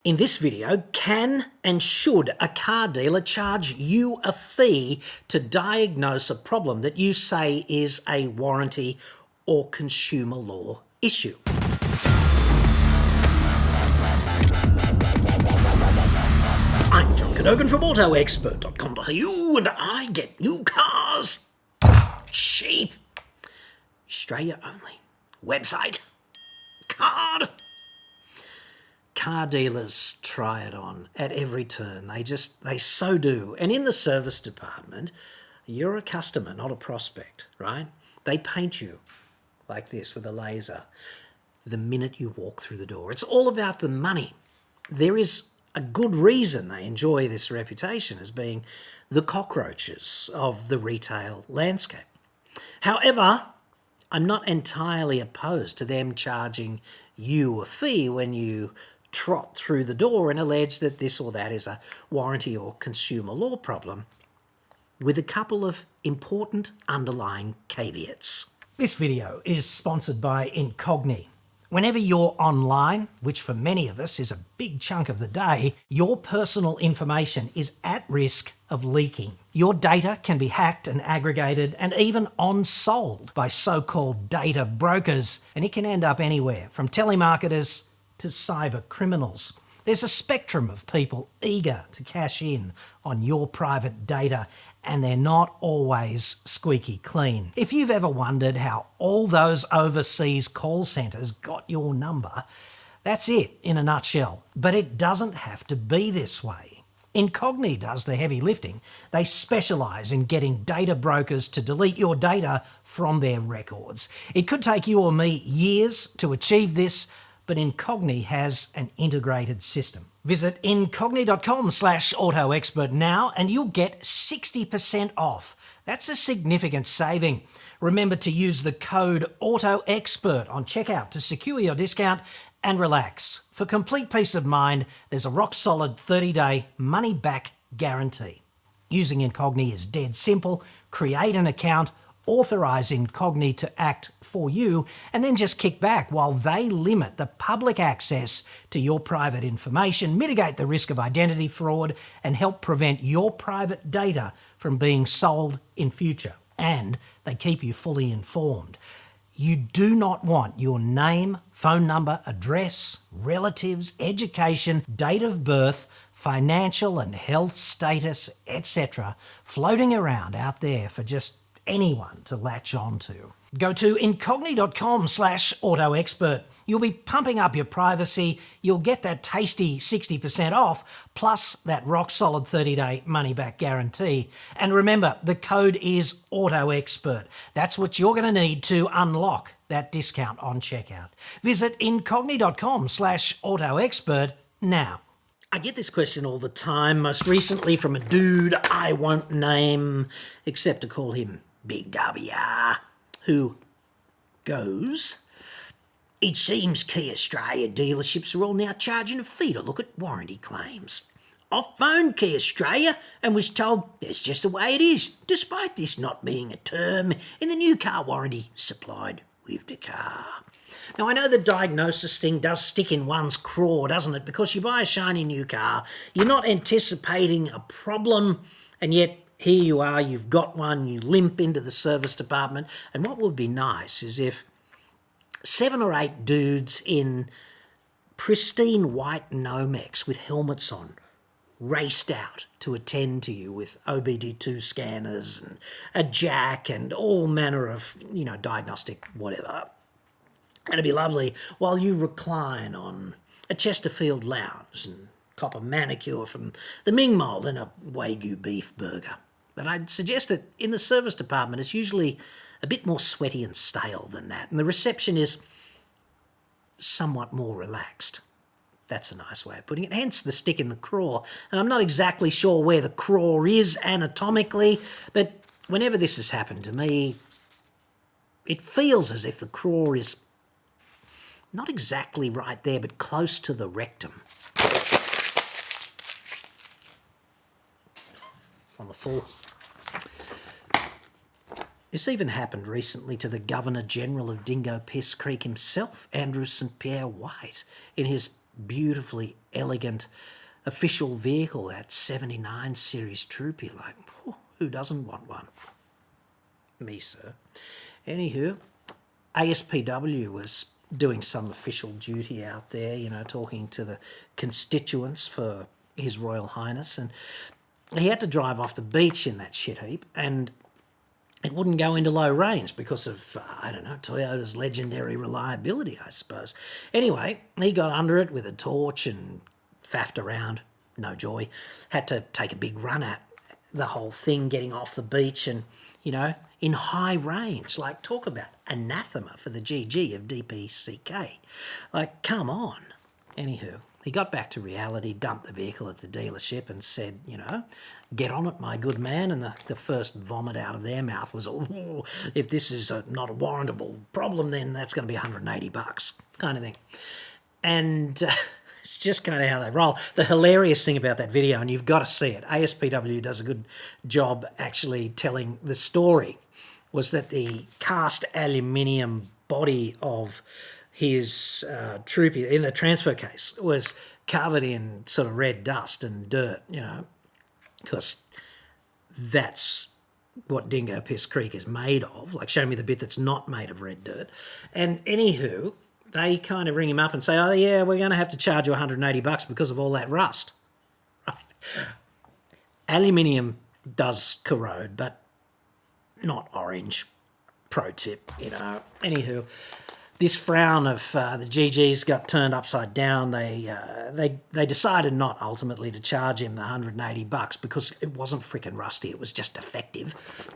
In this video, can and should a car dealer charge you a fee to diagnose a problem that you say is a warranty or consumer law issue? I'm John Cadogan from AutoExpert.com.au and I get new cars cheap. Australia only. Website. Card. Car dealers try it on at every turn. They so do. And in the service department, you're a customer, not a prospect, right? They paint you like this with a laser the minute you walk through the door. It's all about the money. There is a good reason they enjoy this reputation as being the cockroaches of the retail landscape. However, I'm not entirely opposed to them charging you a fee when you trot through the door and allege that this or that is a warranty or consumer law problem, with a couple of important underlying caveats. This video is sponsored by Incogni. Whenever you're online, which for many of us is a big chunk of the day, your personal information is at risk of leaking. Your data can be hacked and aggregated and even on-sold by so-called data brokers, and it can end up anywhere from telemarketers to cyber criminals. There's a spectrum of people eager to cash in on your private data, and they're not always squeaky clean. If you've ever wondered how all those overseas call centres got your number, that's it in a nutshell. But it doesn't have to be this way. Incogni does the heavy lifting. They specialise in getting data brokers to delete your data from their records. It could take you or me years to achieve this, but Incogni has an integrated system. Visit incogni.com/autoexpert now and you'll get 60% off. That's a significant saving. Remember to use the code AUTOEXPERT on checkout to secure your discount and relax. For complete peace of mind, there's a rock-solid 30-day money-back guarantee. Using Incogni is dead simple. Create an account, authorise Incogni to act for you, and then just kick back while they limit the public access to your private information, mitigate the risk of identity fraud, and help prevent your private data from being sold in future. And they keep you fully informed. You do not want your name, phone number, address, relatives, education, date of birth, financial and health status, etc. floating around out there for just anyone to latch onto. Go to incogni.com/autoexpert. You'll be pumping up your privacy. You'll get that tasty 60% off, plus that rock-solid 30-day money-back guarantee. And remember, the code is AUTOEXPERT. That's what you're going to need to unlock that discount on checkout. Visit incogni.com/autoexpert now. I get this question all the time, most recently from a dude I won't name, except to call him Big W, who goes, "It seems Kia Australia dealerships are all now charging a fee to look at warranty claims. I phoned Kia Australia and was told that's just the way it is, despite this not being a term in the new car warranty supplied with the car." Now, I know the diagnosis thing does stick in one's craw, doesn't it? Because you buy a shiny new car, you're not anticipating a problem, and yet here you are, you've got one, you limp into the service department, and what would be nice is if 7 or 8 dudes in pristine white Nomex with helmets on raced out to attend to you with OBD2 scanners and a jack and all manner of, diagnostic whatever. And it'd be lovely while you recline on a Chesterfield lounge and cop a manicure from the Ming Mold and a Wagyu beef burger. But I'd suggest that in the service department, it's usually a bit more sweaty and stale than that. And the reception is somewhat more relaxed. That's a nice way of putting it. Hence the stick in the craw. And I'm not exactly sure where the craw is anatomically, but whenever this has happened to me, it feels as if the craw is not exactly right there, but close to the rectum. On the floor. This even happened recently to the Governor General of Dingo Piss Creek himself, Andrew St Pierre White, in his beautifully elegant official vehicle, that 79 series Troopy. Like, who doesn't want one? Me, sir. Anywho, ASPW was doing some official duty out there, talking to the constituents for His Royal Highness, and he had to drive off the beach in that shit heap, and it wouldn't go into low range because of, Toyota's legendary reliability, I suppose. Anyway, he got under it with a torch and faffed around, no joy. Had to take a big run at the whole thing, getting off the beach and, in high range. Like, talk about anathema for the GG of DPCK. Like, come on. Anywho, he got back to reality, dumped the vehicle at the dealership and said, get on it, my good man. And the first vomit out of their mouth was, oh, if this is not a warrantable problem, then that's going to be $180 kind of thing. And it's just kind of how they roll. The hilarious thing about that video, and you've got to see it, ASPW does a good job actually telling the story, was that the cast aluminium body of his Troopy in the transfer case was covered in sort of red dust and dirt, because that's what Dingo Piss Creek is made of. Like, show me the bit that's not made of red dirt. And anywho, they kind of ring him up and say, oh yeah, we're going to have to charge you $180 because of all that rust. Right. Aluminium does corrode, but not orange. Pro tip, Anywho, this frown of the GGs got turned upside down. They decided not ultimately to charge him the $180 because it wasn't freaking rusty. It was just defective.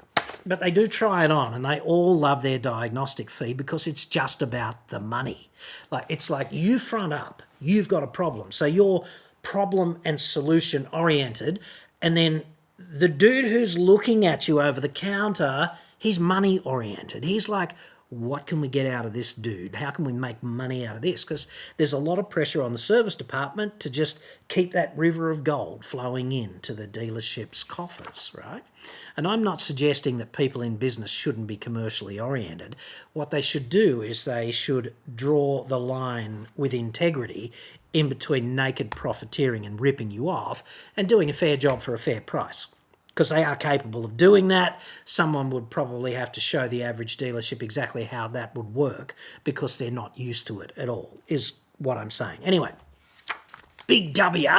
But they do try it on, and they all love their diagnostic fee because it's just about the money. Like, it's like you front up, you've got a problem. So you're problem and solution oriented, and then the dude who's looking at you over the counter, he's money oriented. He's like, what can we get out of this dude? How can we make money out of this? Because there's a lot of pressure on the service department to just keep that river of gold flowing into the dealership's coffers, right? And I'm not suggesting that people in business shouldn't be commercially oriented. What they should do is they should draw the line with integrity in between naked profiteering and ripping you off and doing a fair job for a fair price. Because they are capable of doing that. Someone would probably have to show the average dealership exactly how that would work because they're not used to it at all, is what I'm saying. Anyway, Big W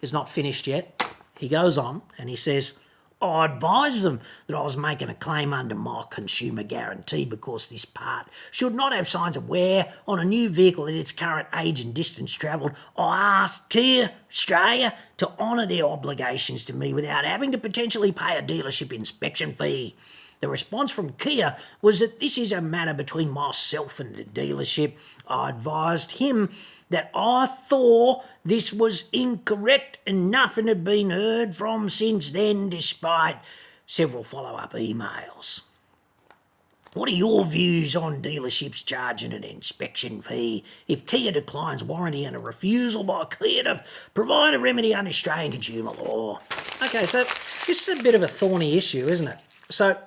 is not finished yet. He goes on and he says, I advised them that I was making a claim under my consumer guarantee because this part should not have signs of wear on a new vehicle at its current age and distance travelled. I asked Kia Australia to honour their obligations to me without having to potentially pay a dealership inspection fee. The response from Kia was that this is a matter between myself and the dealership. I advised him that I thought this was incorrect and nothing had been heard from since then, despite several follow-up emails. What are your views on dealerships charging an inspection fee if Kia declines warranty and a refusal by Kia to provide a remedy under Australian consumer law? Okay, so this is a bit of a thorny issue, isn't it? So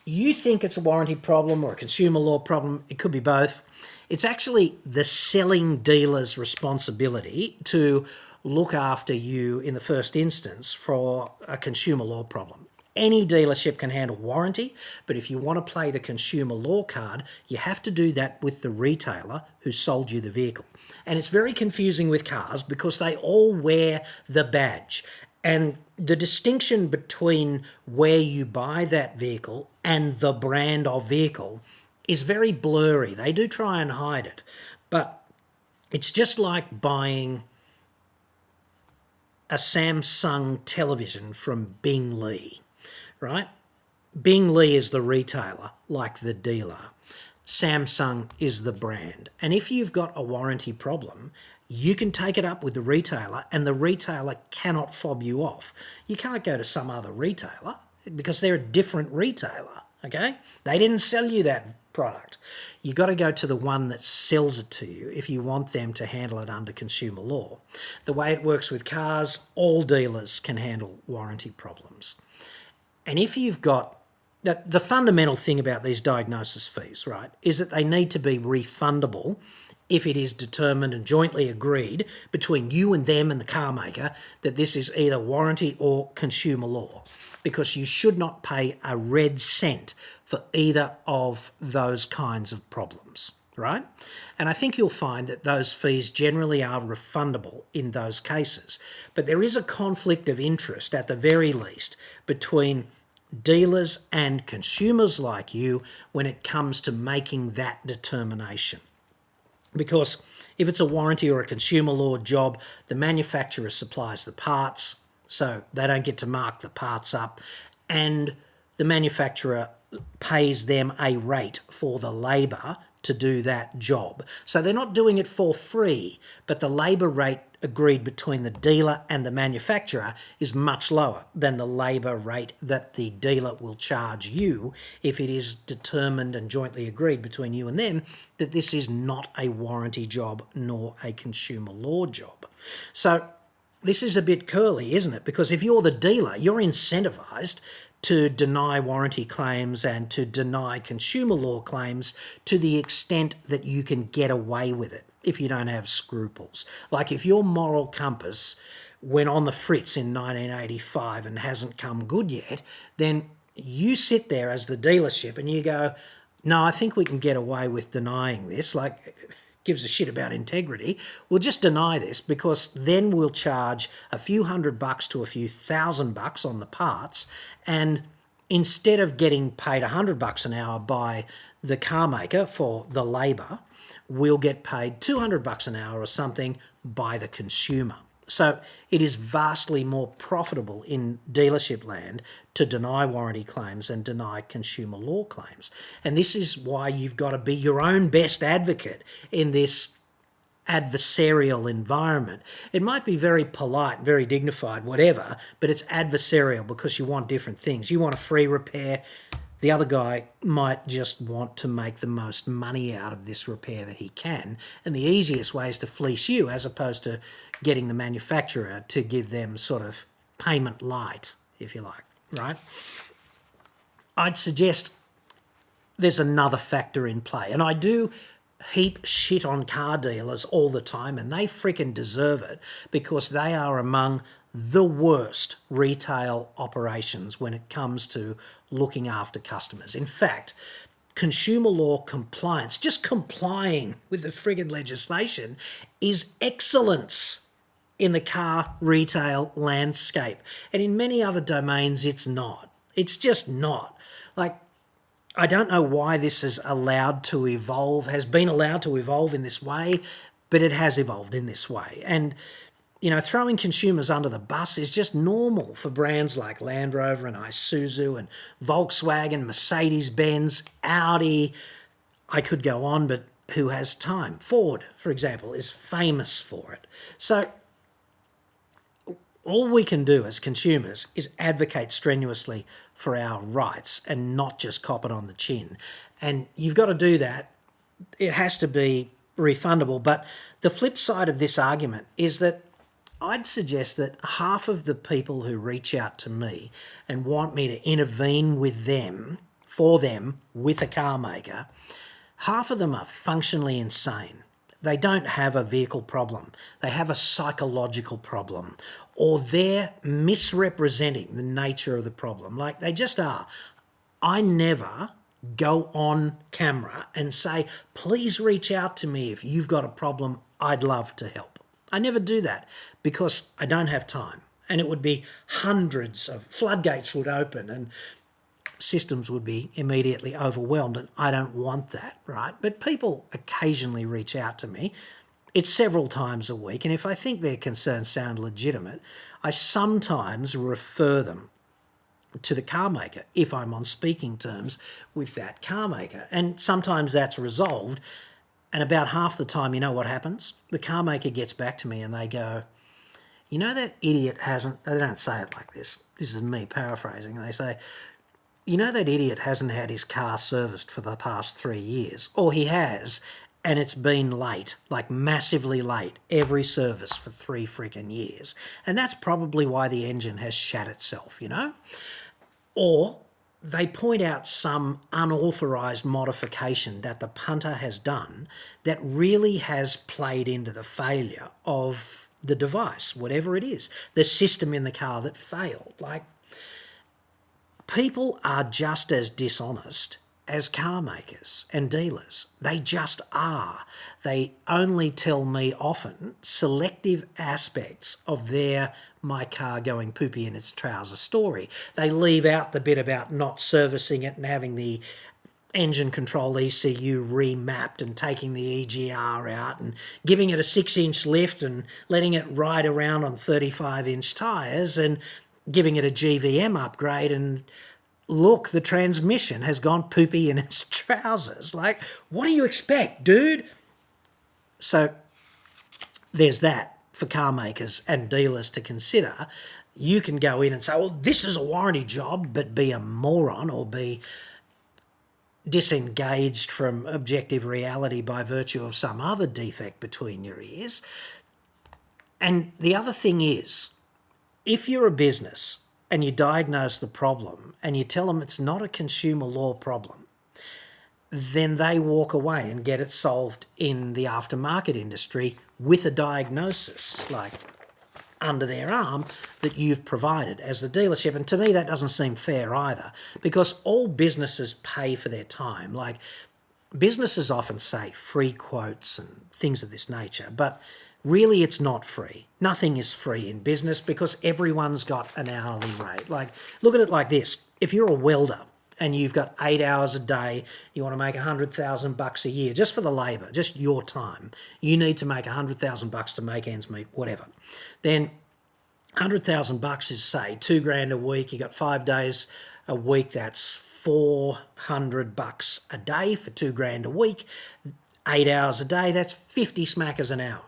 you think it's a warranty problem or a consumer law problem. It could be both. It's actually the selling dealer's responsibility to look after you in the first instance for a consumer law problem. Any dealership can handle warranty, but if you want to play the consumer law card, you have to do that with the retailer who sold you the vehicle. And it's very confusing with cars because they all wear the badge. And the distinction between where you buy that vehicle and the brand of vehicle is very blurry. They do try and hide it, but it's just like buying a Samsung television from Bing Lee, right? Bing Lee is the retailer, like the dealer. Samsung is the brand. And if you've got a warranty problem, you can take it up with the retailer and the retailer cannot fob you off. You can't go to some other retailer because they're a different retailer, okay? They didn't sell you that product. You got to go to the one that sells it to you if you want them to handle it under consumer law. The way it works with cars, all dealers can handle warranty problems. And if you've got the fundamental thing about these diagnosis fees, right, is that they need to be refundable if it is determined and jointly agreed between you and them and the car maker that this is either warranty or consumer law, because you should not pay a red cent for either of those kinds of problems, right? And I think you'll find that those fees generally are refundable in those cases. But there is a conflict of interest, at the very least, between dealers and consumers like you when it comes to making that determination. Because if it's a warranty or a consumer law job, the manufacturer supplies the parts, so they don't get to mark the parts up, and the manufacturer pays them a rate for the labour to do that job. So they're not doing it for free, but the labour rate agreed between the dealer and the manufacturer is much lower than the labour rate that the dealer will charge you if it is determined and jointly agreed between you and them that this is not a warranty job nor a consumer law job. So this is a bit curly, isn't it? Because if you're the dealer, you're incentivised to deny warranty claims and to deny consumer law claims to the extent that you can get away with it if you don't have scruples. Like if your moral compass went on the fritz in 1985 and hasn't come good yet, then you sit there as the dealership and you go, no, I think we can get away with denying this. Like, gives a shit about integrity. We'll just deny this because then we'll charge a few $100 to a few $1,000 on the parts, and instead of getting paid $100 an hour by the car maker for the labour, we'll get paid $200 an hour or something by the consumer. So it is vastly more profitable in dealership land to deny warranty claims and deny consumer law claims. And this is why you've got to be your own best advocate in this adversarial environment. It might be very polite, very dignified, whatever, but it's adversarial because you want different things. You want a free repair. The other guy might just want to make the most money out of this repair that he can. And the easiest way is to fleece you as opposed to getting the manufacturer to give them sort of payment light, if you like, right? I'd suggest there's another factor in play. And I do heap shit on car dealers all the time, and they freaking deserve it because they are among the worst retail operations when it comes to looking after customers. In fact, consumer law compliance, just complying with the friggin' legislation, is excellence in the car retail landscape. And in many other domains, it's not. It's just not. Like, I don't know why this is allowed to evolve, has been allowed to evolve in this way, but it has evolved in this way. And you know, throwing consumers under the bus is just normal for brands like Land Rover and Isuzu and Volkswagen, Mercedes-Benz, Audi. I could go on, but who has time? Ford, for example, is famous for it. So all we can do as consumers is advocate strenuously for our rights and not just cop it on the chin. And you've got to do that. It has to be refundable. But the flip side of this argument is that I'd suggest that half of the people who reach out to me and want me to intervene with them, for them, with a car maker, half of them are functionally insane. They don't have a vehicle problem. They have a psychological problem, or they're misrepresenting the nature of the problem. Like they just are. I never go on camera and say, please reach out to me if you've got a problem. I'd love to help. I never do that because I don't have time. And it would be hundreds of floodgates would open and systems would be immediately overwhelmed, and I don't want that, right? But people occasionally reach out to me. It's several times a week, and if I think their concerns sound legitimate, I sometimes refer them to the car maker if I'm on speaking terms with that car maker. And sometimes that's resolved, and about half the time, you know what happens? The car maker gets back to me and they go, you know that idiot hasn't, they don't say it like this, this is me paraphrasing, they say, you know that idiot hasn't had his car serviced for the past 3 years, or he has, and it's been late, like massively late, every service for 3 freaking years. And that's probably why the engine has shat itself, you know? Or they point out some unauthorised modification that the punter has done that really has played into the failure of the device, whatever it is, the system in the car that failed. Like, people are just as dishonest as car makers and dealers. They just are. They only tell me often selective aspects of their "my car going poopy in its trouser" story. They leave out the bit about not servicing it and having the engine control ECU remapped and taking the EGR out and giving it a 6-inch lift and letting it ride around on 35-inch tyres and giving it a GVM upgrade, and look, the transmission has gone poopy in its trousers. Like, what do you expect, dude? So there's that for car makers and dealers to consider. You can go in and say, well, this is a warranty job, but be a moron or be disengaged from objective reality by virtue of some other defect between your ears. And the other thing is, if you're a business and you diagnose the problem and you tell them it's not a consumer law problem, then they walk away and get it solved in the aftermarket industry with a diagnosis, like under their arm, that you've provided as the dealership. And to me, that doesn't seem fair either, because all businesses pay for their time. Like, businesses often say free quotes and things of this nature, but really it's not free. Nothing is free in business because everyone's got an hourly rate. Like, look at it like this. If you're a welder and you've got 8 hours a day, you want to make $100,000 a year just for the labour, just your time. You need to make $100,000 to make ends meet, whatever. Then $100,000 is, say, $2,000 a week. You got 5 days a week. That's $400 a day for $2,000 a week. 8 hours a day. That's 50 smackers an hour.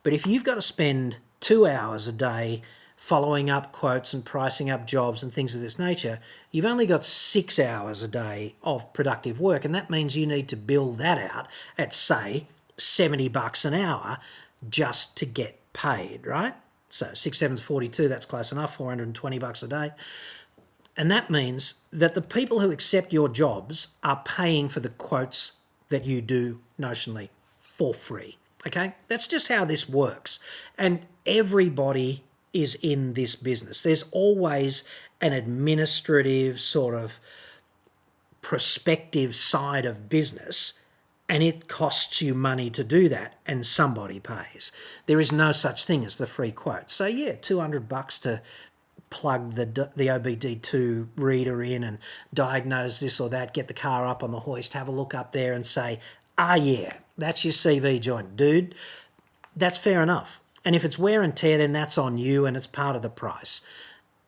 But if you've got to spend 2 hours a day following up quotes and pricing up jobs and things of this nature, you've only got 6 hours a day of productive work. And that means you need to bill that out at, say, $70 an hour just to get paid, right? So 6 7's 42, that's close enough, $420 a day. And that means that the people who accept your jobs are paying for the quotes that you do notionally for free. Okay? That's just how this works. And everybody is in this business. There's always an administrative sort of prospective side of business, and it costs you money to do that, and somebody pays. There is no such thing as the free quote. So yeah, $200 to plug the OBD2 reader in and diagnose this or that, get the car up on the hoist, have a look up there and say, yeah, that's your CV joint, dude. That's fair enough. And if it's wear and tear, then that's on you and it's part of the price.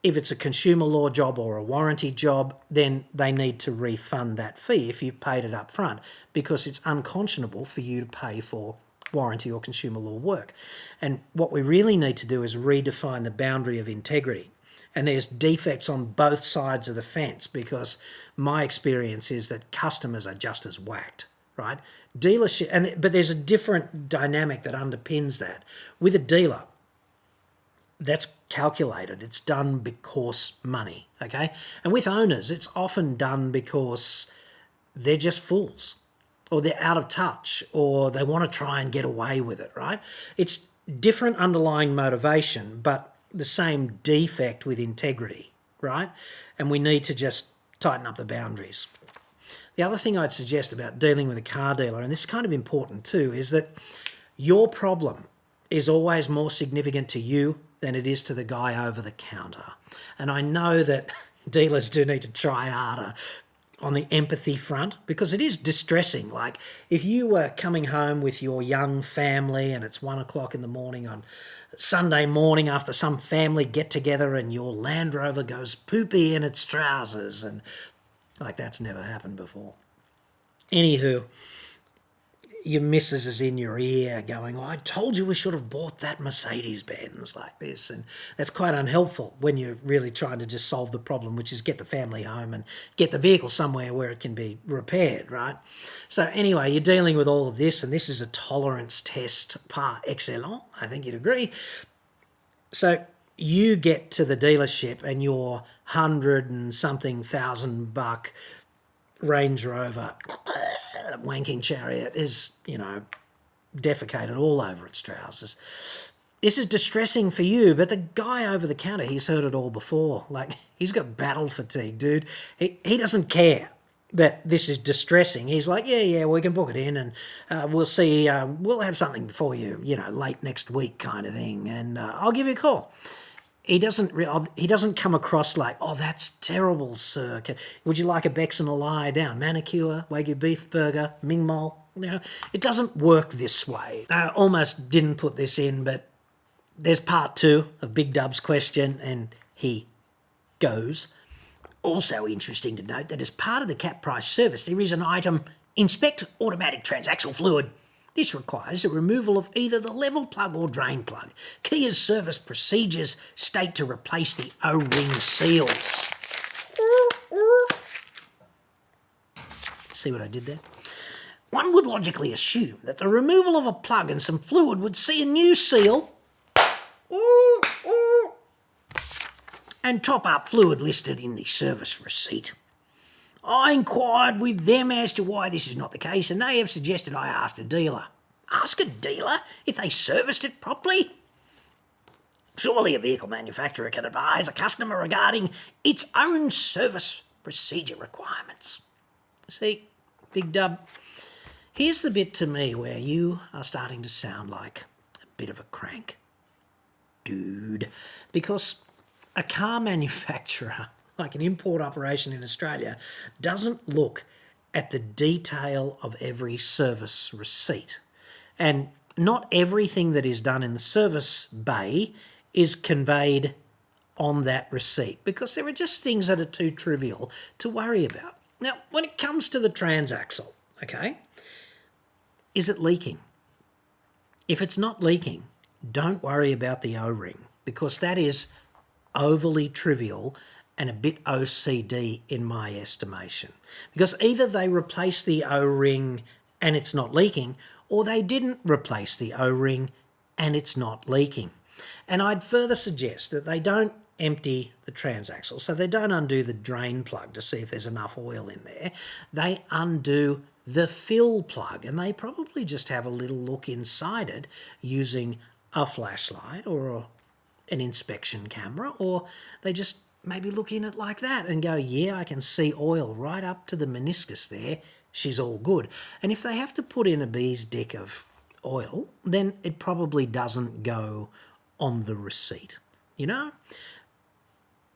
If it's a consumer law job or a warranty job, then they need to refund that fee if you've paid it up front, because it's unconscionable for you to pay for warranty or consumer law work. And what we really need to do is redefine the boundary of integrity. And there's defects on both sides of the fence, because my experience is that customers are just as whacked, right? Dealership, but there's a different dynamic that underpins that. With a dealer, that's calculated. It's done because money, okay? And with owners, it's often done because they're just fools, or they're out of touch, or they want to try and get away with it, right? It's different underlying motivation, but the same defect with integrity, right? And we need to just tighten up the boundaries. The other thing I'd suggest about dealing with a car dealer, and this is kind of important too, is that your problem is always more significant to you than it is to the guy over the counter. And I know that dealers do need to try harder on the empathy front, because it is distressing. Like, if you were coming home with your young family and it's 1 o'clock in the morning on Sunday morning after some family get together and your Land Rover goes poopy in its trousers, and like, that's never happened before. Anywho, your missus is in your ear going, I told you we should have bought that Mercedes-Benz like this. And that's quite unhelpful when you're really trying to just solve the problem, which is get the family home and get the vehicle somewhere where it can be repaired, right? So anyway, you're dealing with all of this, and this is a tolerance test par excellence. I think you'd agree. So you get to the dealership and your $100,000 Range Rover wanking chariot is, defecated all over its trousers. This is distressing for you, but the guy over the counter, he's heard it all before. Like, he's got battle fatigue, dude. He doesn't care that this is distressing. He's like, yeah, we can book it in and we'll see, we'll have something for you, late next week kind of thing, and I'll give you a call. He doesn't come across like, oh, that's terrible, sir. Would you like a Bex and a lie down? Manicure, Wagyu beef burger, Ming Mole? It doesn't work this way. I almost didn't put this in, but there's part 2 of Big Dub's question, and he goes. Also interesting to note that as part of the cap price service, there is an item, inspect automatic transaxle fluid. This requires the removal of either the level plug or drain plug. Kia's service procedures state to replace the O-ring seals. See what I did there? One would logically assume that the removal of a plug and some fluid would see a new seal and top-up fluid listed in the service receipt. I inquired with them as to why this is not the case, and they have suggested I asked a dealer. Ask a dealer if they serviced it properly? Surely a vehicle manufacturer can advise a customer regarding its own service procedure requirements. See, Big Dub, here's the bit to me where you are starting to sound like a bit of a crank, dude, because a car manufacturer, like an import operation in Australia, doesn't look at the detail of every service receipt. And not everything that is done in the service bay is conveyed on that receipt, because there are just things that are too trivial to worry about. Now, when it comes to the transaxle, okay, is it leaking? If it's not leaking, don't worry about the O-ring, because that is overly trivial and a bit OCD in my estimation. Because either they replace the O-ring and it's not leaking, or they didn't replace the O-ring and it's not leaking. And I'd further suggest that they don't empty the transaxle, so they don't undo the drain plug to see if there's enough oil in there. They undo the fill plug, and they probably just have a little look inside it using a flashlight or an inspection camera, or they just maybe look in it like that and go, yeah, I can see oil right up to the meniscus there. She's all good. And if they have to put in a bee's dick of oil, then it probably doesn't go on the receipt.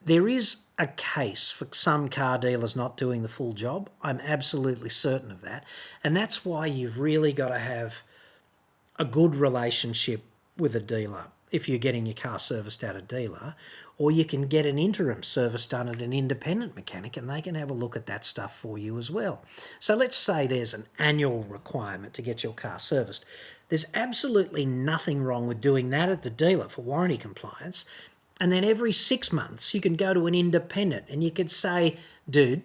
There is a case for some car dealers not doing the full job. I'm absolutely certain of that. And that's why you've really got to have a good relationship with a dealer if you're getting your car serviced at a dealer, or you can get an interim service done at an independent mechanic and they can have a look at that stuff for you as well. So let's say there's an annual requirement to get your car serviced. There's absolutely nothing wrong with doing that at the dealer for warranty compliance. And then every 6 months, you can go to an independent and you could say, dude,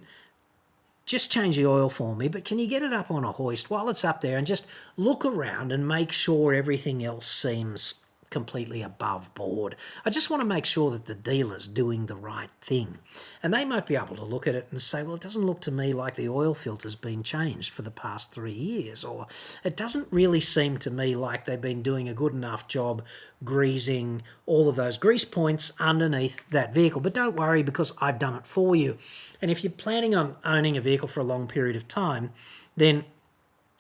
just change the oil for me, but can you get it up on a hoist while it's up there and just look around and make sure everything else seems completely above board. I just want to make sure that the dealer's doing the right thing. And they might be able to look at it and say, well, it doesn't look to me like the oil filter's been changed for the past 3 years, or it doesn't really seem to me like they've been doing a good enough job greasing all of those grease points underneath that vehicle. But don't worry, because I've done it for you. And if you're planning on owning a vehicle for a long period of time, then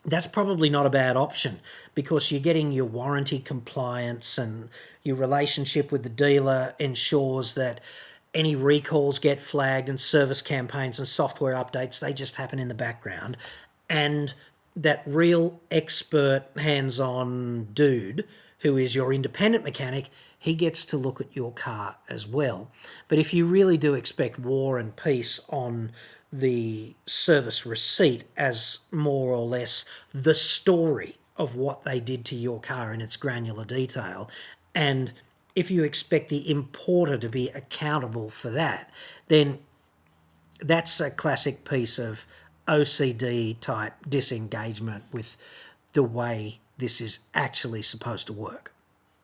that's probably not a bad option, because you're getting your warranty compliance and your relationship with the dealer ensures that any recalls get flagged and service campaigns and software updates, they just happen in the background. And that real expert hands-on dude who is your independent mechanic, he gets to look at your car as well. But if you really do expect war and peace on the service receipt as more or less the story of what they did to your car in its granular detail, and if you expect the importer to be accountable for that, then that's a classic piece of OCD type disengagement with the way this is actually supposed to work.